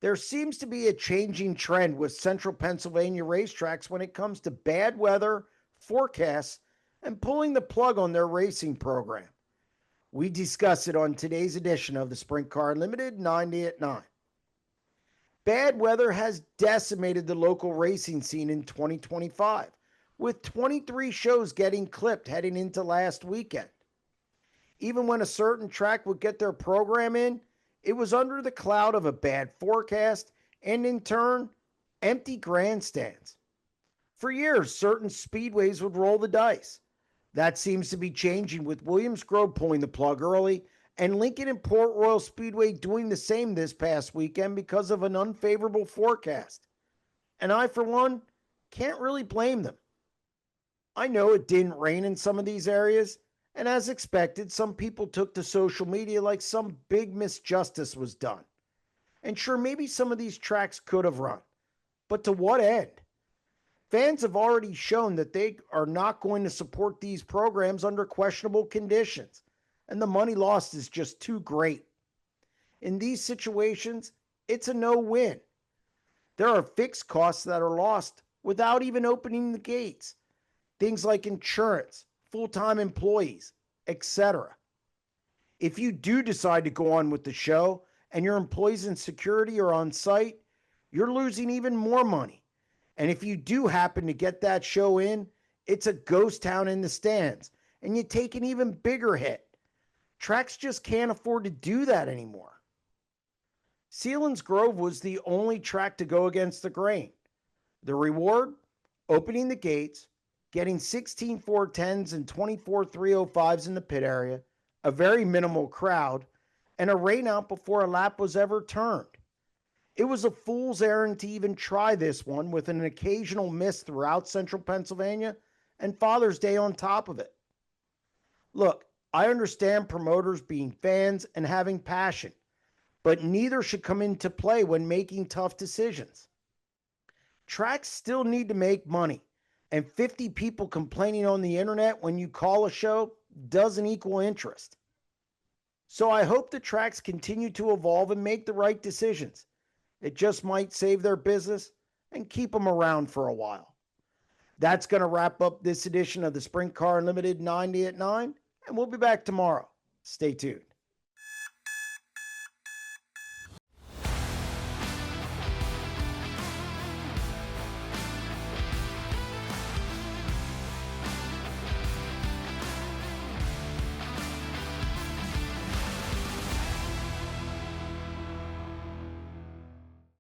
There seems to be a changing trend with central Pennsylvania racetracks when it comes to bad weather, forecasts, and pulling the plug on their racing program. We discuss it on today's edition of the Sprint Car Unlimited 90 at 9. Bad weather has decimated the local racing scene in 2025, with 23 shows getting clipped heading into last weekend. Even when a certain track would get their program in, it was under the cloud of a bad forecast and, in turn, empty grandstands. For years, certain speedways would roll the dice. That seems to be changing with Williams Grove pulling the plug early and Lincoln and Port Royal Speedway doing the same this past weekend because of an unfavorable forecast. And I, for one, can't really blame them. I know it didn't rain in some of these areas, and as expected, some people took to social media like some big misjustice was done. And sure, maybe some of these tracks could have run, but to what end? Fans have already shown that they are not going to support these programs under questionable conditions, and the money lost is just too great. In these situations, it's a no-win. There are fixed costs that are lost without even opening the gates. Things like insurance, full-time employees, etc. If you do decide to go on with the show and your employees and security are on site, you're losing even more money. And if you do happen to get that show in, it's a ghost town in the stands, and you take an even bigger hit. Tracks just can't afford to do that anymore. Sealands Grove was the only track to go against the grain. The reward? Opening the gates, getting 16 410s and 24 305s in the pit area, a very minimal crowd, and a rainout before a lap was ever turned. It was a fool's errand to even try this one with an occasional miss throughout central Pennsylvania and Father's Day on top of it. Look, I understand promoters being fans and having passion, but neither should come into play when making tough decisions. Tracks still need to make money, and 50 people complaining on the internet when you call a show doesn't equal interest. So I hope the tracks continue to evolve and make the right decisions. It just might save their business and keep them around for a while. That's going to wrap up this edition of the Sprint Car Unlimited 90 at 9, and we'll be back tomorrow. Stay tuned.